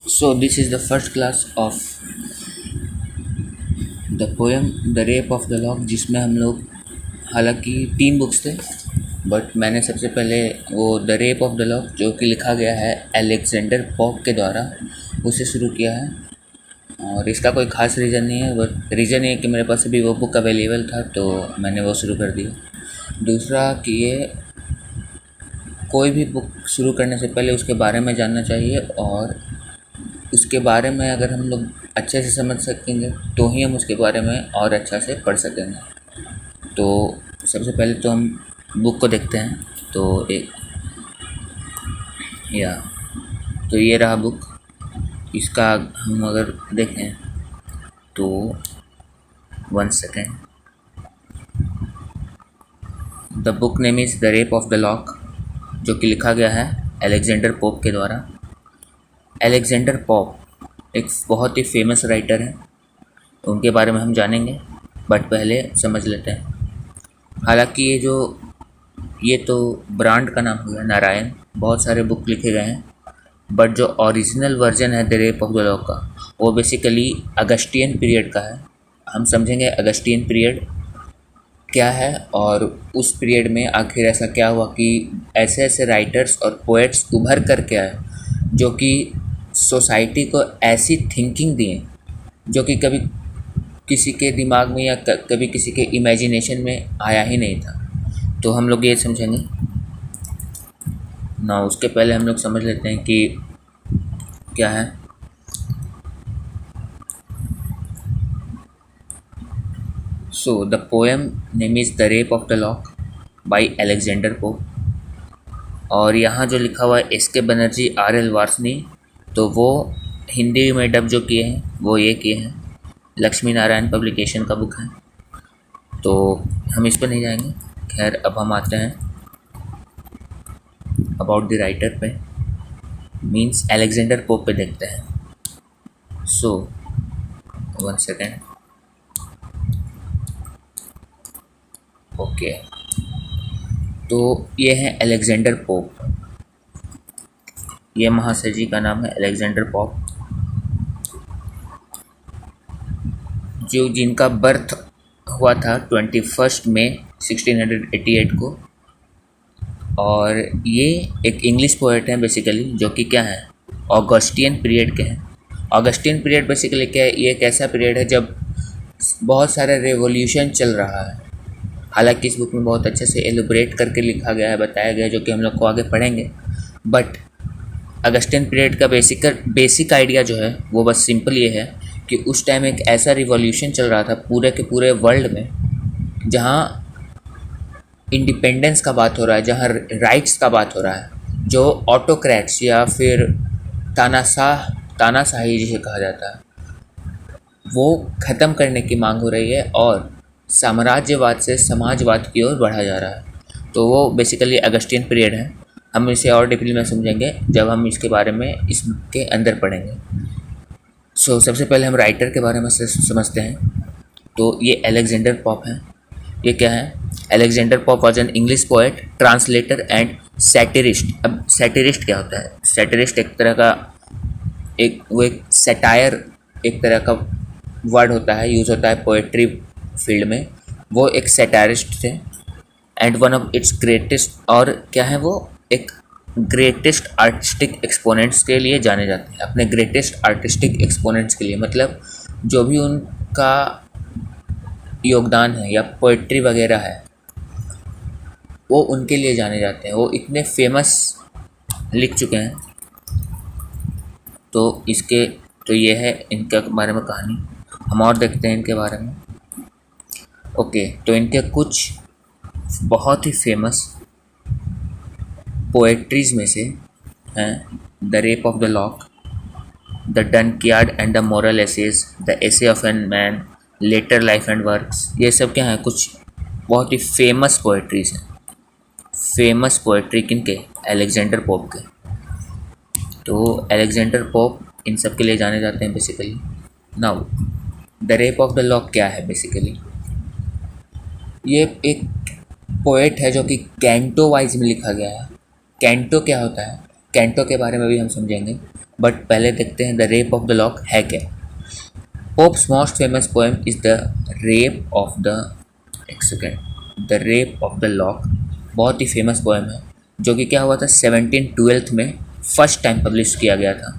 So this is the first class of the poem the rape of the lock, जिसमें हम लोग हालांकि 3 books थे, बट मैंने सबसे पहले वो the rape of the lock जो कि लिखा गया है अलेक्जेंडर पॉप के द्वारा उसे शुरू किया है। और इसका कोई ख़ास रीज़न नहीं है, बट रीज़न ये है कि मेरे पास अभी वो बुक अवेलेबल था तो मैंने वो शुरू कर दिया। दूसरा कि ये कोई भी बुक शुरू करने से पहले उसके बारे में जानना चाहिए, और उसके बारे में अगर हम लोग अच्छे से समझ सकेंगे तो ही हम उसके बारे में और अच्छा से पढ़ सकेंगे। तो सबसे पहले तो हम बुक को देखते हैं। तो एक या तो ये रहा बुक। इसका हम अगर देखें तो 1 second. The book name is the rape of the lock, जो कि लिखा गया है अलेक्जेंडर पोप के द्वारा। अलेक्जेंडर पॉप एक बहुत ही फेमस राइटर हैं, उनके बारे में हम जानेंगे, बट पहले समझ लेते हैं। हालांकि ये तो ब्रांड का नाम हो गया नारायण, बहुत सारे बुक लिखे गए हैं, बट जो ओरिजिनल वर्जन है the rape of the lock का वो बेसिकली अगस्टियन पीरियड का है। हम समझेंगे अगस्टियन पीरियड क्या है और उस पीरियड में आखिर ऐसा क्या हुआ कि ऐसे ऐसे राइटर्स और पोएट्स उभर कर के आए जो कि सोसाइटी को ऐसी थिंकिंग दिए जो कि कभी किसी के दिमाग में या कभी किसी के इमेजिनेशन में आया ही नहीं था। तो हम लोग ये समझेंगे ना। उसके पहले हम लोग समझ लेते हैं कि क्या है। So the poem name is the rape of the lock by Alexander pope. और यहाँ जो लिखा हुआ है एस के बनर्जी R.L. वार्ष्णेय, तो वो हिंदी में डब जो किए हैं वो ये किए हैं, लक्ष्मी नारायण पब्लिकेशन का बुक है। तो हम इस पर नहीं जाएंगे। खैर, अब हम आते हैं अबाउट द राइटर पे, मीन्स अलेक्जेंडर पोप पे देखते हैं। सो 1 सेकेंड। ओके, तो ये है अलेक्जेंडर पोप। ये महाशय जी का नाम है अलेक्जेंडर पॉप, जो जिनका बर्थ हुआ था 21 मई 1688 को। और ये एक इंग्लिश पोएट हैं बेसिकली, जो कि क्या है ऑगस्टियन पीरियड के हैं। ऑगस्टियन पीरियड बेसिकली क्या है, ये एक ऐसा पीरियड है जब बहुत सारा रेवोल्यूशन चल रहा है। हालांकि इस बुक में बहुत अच्छे से एलिब्रेट करके लिखा गया है, बताया गया है, जो कि हम लोग को आगे पढ़ेंगे। बट अगस्टियन पीरियड का बेसिक आइडिया जो है वो बस सिंपल ये है कि उस टाइम एक ऐसा रिवॉल्यूशन चल रहा था पूरे के पूरे वर्ल्ड में, जहाँ इंडिपेंडेंस का बात हो रहा है, जहाँ राइट्स का बात हो रहा है, जो ऑटोक्रेट्स या फिर तानाशाही जिसे कहा जाता है वो ख़त्म करने की मांग हो रही है और साम्राज्यवाद से समाजवाद की ओर बढ़ा जा रहा है। तो वो बेसिकली अगस्टियन पीरियड है। हम इसे और डीपली में समझेंगे जब हम इसके बारे में इसके अंदर पढ़ेंगे। सो सबसे पहले हम राइटर के बारे में समझते हैं। तो ये अलेक्जेंडर पॉप हैं। ये क्या है? Alexander Pope was an English poet, translator and satirist. अब सैटिरिस्ट क्या होता है? सैटिरिस्ट एक तरह का एक सैटायर एक तरह का वर्ड होता है, यूज़ होता है पोएट्री फील्ड में। वो एक सैटारिस्ट थे and one of its greatest, और क्या है वो एक ग्रेटेस्ट आर्टिस्टिक एक्सपोनेंट्स के लिए जाने जाते हैं। अपने ग्रेटेस्ट आर्टिस्टिक एक्सपोनेंट्स के लिए, मतलब जो भी उनका योगदान है या पोइट्री वगैरह है वो उनके लिए जाने जाते हैं। वो इतने फेमस लिख चुके हैं। तो ये है इनके बारे में कहानी। हम और देखते हैं इनके बारे में। ओके, तो इनके कुछ बहुत ही फेमस पोएट्रीज़ में से हैं the rape of the lock, the Dunciad and the moral essays, the essay of an man, later life and works. ये सब क्या है? कुछ बहुत ही फेमस पोएट्रीज़ हैं। फेमस पोएट्री किनके? अलेक्जेंडर पोप के। तो अलेक्जेंडर पोप इन सब के लिए जाने जाते हैं basically. Now the rape of the lock क्या है बेसिकली? ये एक पोएट है जो कि कैंटो वाइज में लिखा गया है। कैंटो क्या होता है? कैंटो के बारे में भी हम समझेंगे। बट पहले देखते हैं the rape of the lock है क्या। Pope's most famous poem is the rape of the, एक second, the rape of the lock बहुत ही फेमस पोएम है, जो कि क्या हुआ था 1712 में फर्स्ट टाइम पब्लिश किया गया था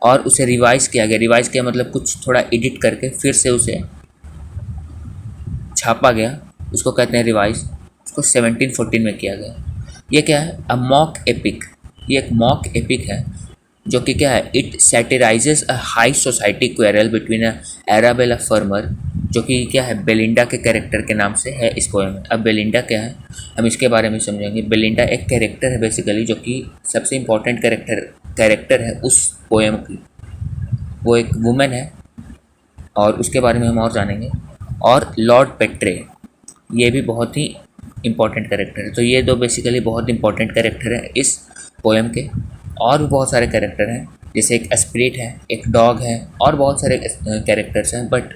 और उसे रिवाइज़ किया गया। रिवाइज़ किया मतलब कुछ थोड़ा एडिट करके फिर से उसे छापा गया, उसको कहते हैं रिवाइज। उसको 1714 में किया गया। ये क्या है, अ मॉक एपिक। ये एक मॉक एपिक है जो कि क्या है, it satirises a high society quarrel between a Arabella Fermor, जो कि क्या है बेलिंडा के कैरेक्टर के नाम से है इस पोएम में। अब बेलिंडा क्या है हम इसके बारे में समझेंगे। बेलिंडा एक कैरेक्टर है बेसिकली, जो कि सबसे इम्पोर्टेंट कैरेक्टर है उस पोएम की। वो एक वुमेन है और उसके बारे में हम और जानेंगे। और लॉर्ड पेट्रे, ये भी बहुत ही इम्पोर्टेंट कैरेक्टर है। तो ये दो बेसिकली बहुत इंपॉर्टेंट कैरेक्टर है इस पोएम के। और भी बहुत सारे कैरेक्टर हैं, जैसे एक स्पिरिट है, एक डॉग है और बहुत सारे कैरेक्टर्स हैं, बट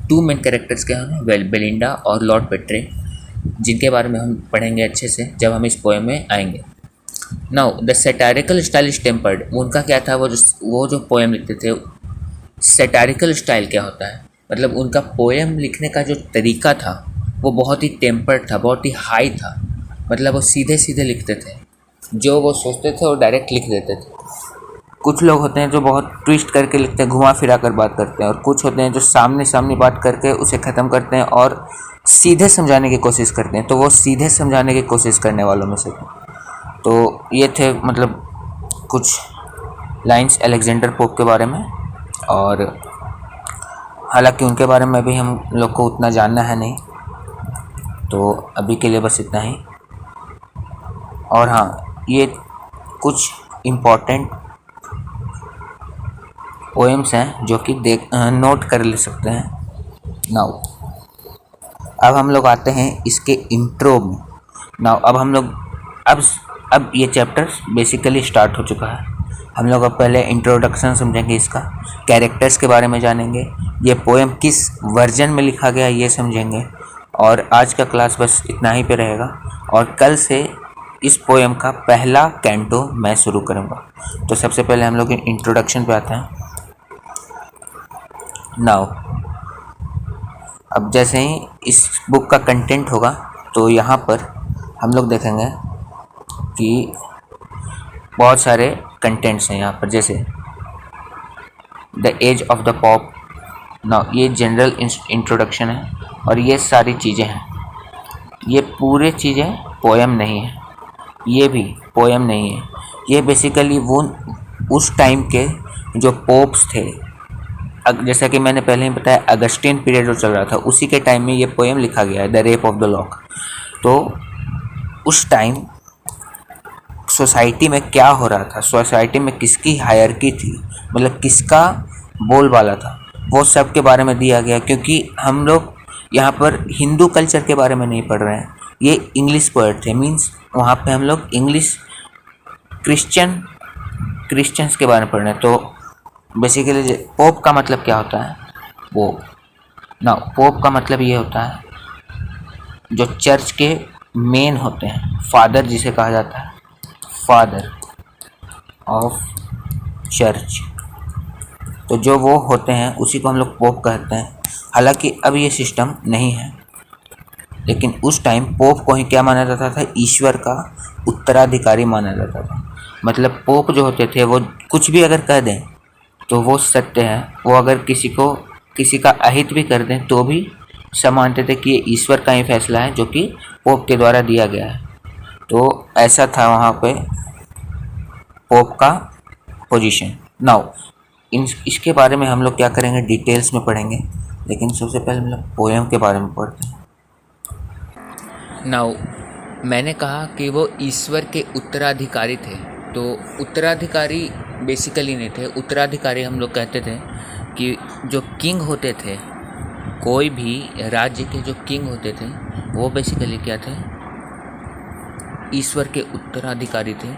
टू मेन कैरेक्टर्स क्या हैं, बेलिंडा और लॉर्ड पेट्रे, जिनके बारे में हम पढ़ेंगे अच्छे से जब हम इस पोएम में आएंगे। Now the satirical style is tempered. उनका क्या था, वो जो पोएम लिखते थे, सैटारिकल स्टाइल क्या होता है, मतलब उनका पोएम लिखने का जो तरीका था वो बहुत ही टेम्पर्ड था, बहुत ही हाई था। मतलब वो सीधे सीधे लिखते थे, जो वो सोचते थे वो डायरेक्ट लिख देते थे। कुछ लोग होते हैं जो बहुत ट्विस्ट करके लिखते हैं, घुमा फिरा कर बात करते हैं, और कुछ होते हैं जो सामने सामने बात करके उसे ख़त्म करते हैं और सीधे समझाने की कोशिश करते हैं। तो वो सीधे समझाने की कोशिश करने वालों में से थे। तो ये थे मतलब कुछ लाइंस अलेक्जेंडर पोप के बारे में। और हालांकि उनके बारे में भी हम लोग को उतना जानना है नहीं, तो अभी के लिए बस इतना ही। और हाँ, ये कुछ इम्पोर्टेंट पोएम्स हैं जो कि नोट कर ले सकते हैं। नाउ अब हम लोग आते हैं इसके इंट्रो में। नाउ अब हम लोग अब ये चैप्टर बेसिकली स्टार्ट हो चुका है। हम लोग अब पहले इंट्रोडक्शन समझेंगे, इसका कैरेक्टर्स के बारे में जानेंगे, ये पोएम किस वर्जन में लिखा गया ये समझेंगे। और आज का क्लास बस इतना ही पे रहेगा, और कल से इस पोएम का पहला कैंटो मैं शुरू करूँगा। तो सबसे पहले हम लोग इंट्रोडक्शन पे आते हैं। नाउ अब जैसे ही इस बुक का कंटेंट होगा तो यहाँ पर हम लोग देखेंगे कि बहुत सारे कंटेंट्स हैं यहाँ पर, जैसे the age of the Pope. Now ये जनरल इंट्रोडक्शन है और ये सारी चीज़ें हैं, ये पूरे चीज़ें पोएम नहीं है, ये भी पोएम नहीं है। ये बेसिकली वो उस टाइम के जो पोप्स थे, जैसा कि मैंने पहले ही बताया अगस्टिन पीरियड जो चल रहा था, उसी के टाइम में ये पोएम लिखा गया है, the rape of the lock. तो उस टाइम सोसाइटी में क्या हो रहा था, सोसाइटी में किसकी हायरकी थी, मतलब किसका बोलबाला था, वो सब के बारे में दिया गया। क्योंकि हम लोग यहाँ पर हिंदू कल्चर के बारे में नहीं पढ़ रहे हैं, ये इंग्लिश पोएट थे, मीन्स वहाँ पे हम लोग इंग्लिश क्रिश्चियंस के बारे में पढ़ रहे हैं। तो बेसिकली पोप का मतलब क्या होता है, वो पोप का मतलब ये होता है जो चर्च के मेन होते हैं, फादर जिसे कहा जाता है, फादर ऑफ चर्च। तो जो वो होते हैं उसी को हम लोग पोप कहते हैं। हालांकि अब ये सिस्टम नहीं है, लेकिन उस टाइम पोप को ही क्या माना जाता था, ईश्वर का उत्तराधिकारी माना जाता था। मतलब पोप जो होते थे वो कुछ भी अगर कह दें तो वो सत्य है, वो अगर किसी का अहित भी कर दें तो भी सब मानते थे कि ये ईश्वर का ही फैसला है जो कि पोप के द्वारा दिया गया है। तो ऐसा था वहाँ पे पोप का पोजीशन। नाउ इसके बारे में हम लोग क्या करेंगे, डिटेल्स में पढ़ेंगे, लेकिन सबसे पहले हम लोग पोएम के बारे में पढ़ते हैं। नाउ मैंने कहा कि वो ईश्वर के उत्तराधिकारी थे। तो उत्तराधिकारी बेसिकली नहीं थे, उत्तराधिकारी हम लोग कहते थे कि जो किंग होते थे, कोई भी राज्य के जो किंग होते थे वो बेसिकली क्या थे, ईश्वर के उत्तराधिकारी थे।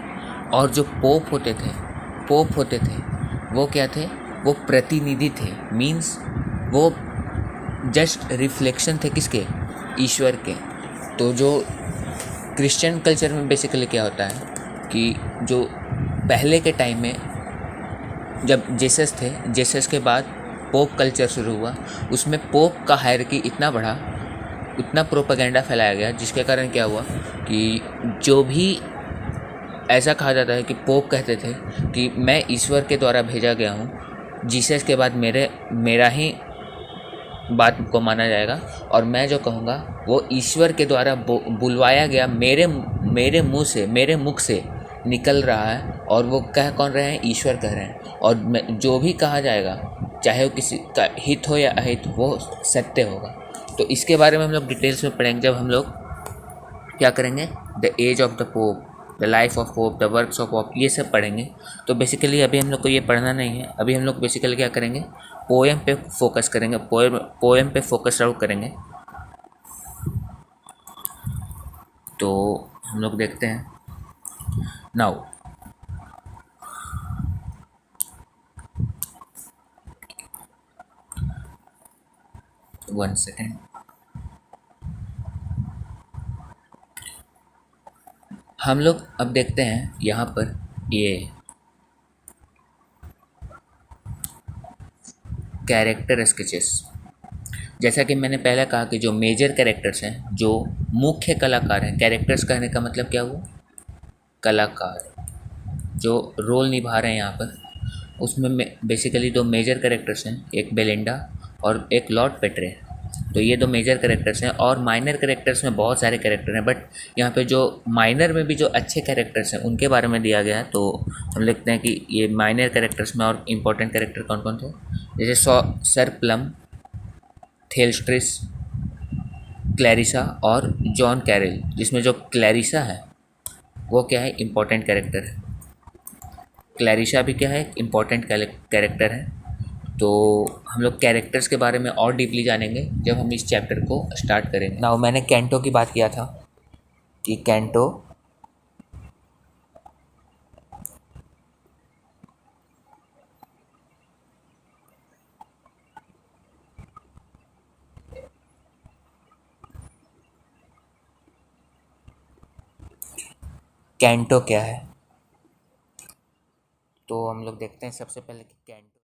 और जो पोप होते थे वो क्या थे, वो प्रतिनिधि थे, मीन्स वो जस्ट रिफ्लेक्शन थे किसके, ईश्वर के। तो जो क्रिश्चियन कल्चर में बेसिकली क्या होता है कि जो पहले के टाइम में जब जेसस थे, जेसस के बाद पोप कल्चर शुरू हुआ, उसमें पोप का हायरार्की इतना बढ़ा, उतना प्रोपेगेंडा फैलाया गया, जिसके कारण क्या हुआ कि जो भी ऐसा कहा जाता है कि पोप कहते थे कि मैं ईश्वर के द्वारा भेजा गया हूँ, जीसस के बाद मेरा ही बात को माना जाएगा और मैं जो कहूँगा वो ईश्वर के द्वारा बुलवाया गया मेरे मुख से निकल रहा है, और वो कह कौन रहे हैं? ईश्वर कह रहे हैं। और जो भी कहा जाएगा, चाहे वो किसी का हित हो या अहित, वो सत्य होगा। तो इसके बारे में हम लोग डिटेल्स में पढ़ेंगे जब हम लोग क्या करेंगे, the age of the Pope, the life of Pope, the works of Pope, ये सब पढ़ेंगे। तो बेसिकली अभी हम लोग को ये पढ़ना नहीं है, अभी हम लोग बेसिकली क्या करेंगे, पोएम पे फोकस करेंगे, पोएम पे फोकस आउट करेंगे। तो हम लोग देखते हैं नाउ। वन सेकेंड, हम लोग अब देखते हैं यहाँ पर ये कैरेक्टर स्केचेस। जैसा कि मैंने पहले कहा कि जो मेजर कैरेक्टर्स हैं, जो मुख्य कलाकार हैं, कैरेक्टर्स कहने का मतलब क्या हुआ? कलाकार जो रोल निभा रहे हैं यहाँ पर, उसमें बेसिकली दो मेजर कैरेक्टर्स हैं, एक बेलिंडा और एक लॉर्ड पेट्रे। तो ये दो मेजर कैरेक्टर्स हैं, और माइनर कैरेक्टर्स में बहुत सारे कैरेक्टर हैं, बट यहाँ पे जो माइनर में भी जो अच्छे कैरेक्टर्स हैं उनके बारे में दिया गया है। तो हम लिखते हैं कि ये माइनर कैरेक्टर्स में और इम्पोर्टेंट कैरेक्टर कौन कौन थे, जैसे सर प्लम, थेल्स्ट्रिस, क्लैरिसा और जॉन कैरल, जिसमें जो क्लैरिसा है वो क्या है? इम्पोर्टेंट कैरेक्टर है। क्लैरिसा भी क्या है? इम्पोर्टेंट कैरेक्टर है। तो हम लोग कैरेक्टर्स के बारे में और डीपली जानेंगे जब हम इस चैप्टर को स्टार्ट करेंगे। नाउ मैंने कैंटो की बात किया था कि कैंटो कैंटो क्या है? तो हम लोग देखते हैं सबसे पहले कि कैंटो